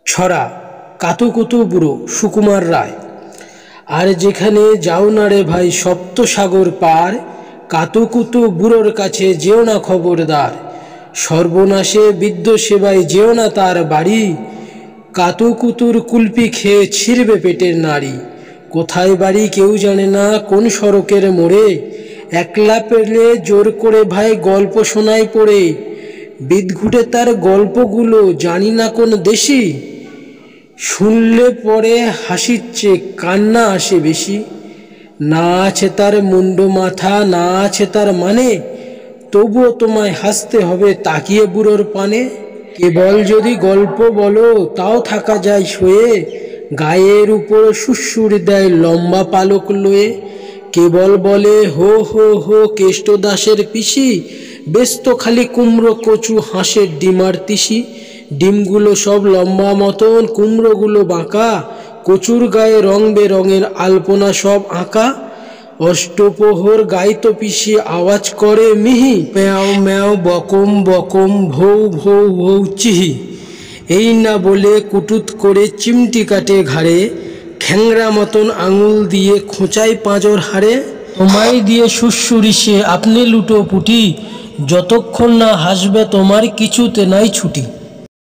ছড়া কাতুকুতু বুড়ো সুকুমার রায়। আর যেখানে যাও না রে ভাই সপ্তসাগর পার, কাতুকুতু বুড়োর কাছে যেও না খবরদার। সর্বনাশে বিদ্য সেবায় যেও না তার বাড়ি, কাতুকুতুর কুলপি খেয়ে ছিঁড়বে পেটের নাড়ি। কোথায় বাড়ি কেউ জানে না কোন সড়কের মোড়ে, একলা পেলে জোর করে ভাই গল্প শোনায় পড়ে। বিদঘুটে তার গল্পগুলো জানি না কোন দেশি, শুনলে পরে হাসির চেয়ে কান্না আসে বেশি। না আছে তার মুন্ড মাথা, না আছে তার মানে, তবুও তোমায় হাসতে হবে তাকিয়ে বুড়োর পানে। কেবল যদি গল্প বলো তাও থাকা যায় শুয়ে, গায়ের উপর সুরসুর দেয় লম্বা পালক লয়ে। কেবল বলে হো হো হো কেষ্ট দাসের পিসি, ব্যস্ত খালি কুমড়ো কচু হাঁসের ডিমার তিসি। ডিমগুলো সব লম্বা মতন, কুমড়োগুলো বাঁকা, কচুর গায়ে রং বেরঙের আলপনা সব আঁকা। অষ্টপ্রহর গাইতো পিসি আওয়াজ করে মিহি, ম্যাও ম্যাও বকম বকম ভৌ ভৌ ভৌ চিহি। এই না বলে কুটুত করে চিমটি কাটে ঘাড়ে, খ্যাংরা মতন আঙুল দিয়ে খোঁচায় পাঁজর হাড়ে। তোমায় দিয়ে সুরসুরি সে আপনি লুটো পুটি, যতক্ষণ না হাসবে তোমার কিছুতে নাই ছুটি।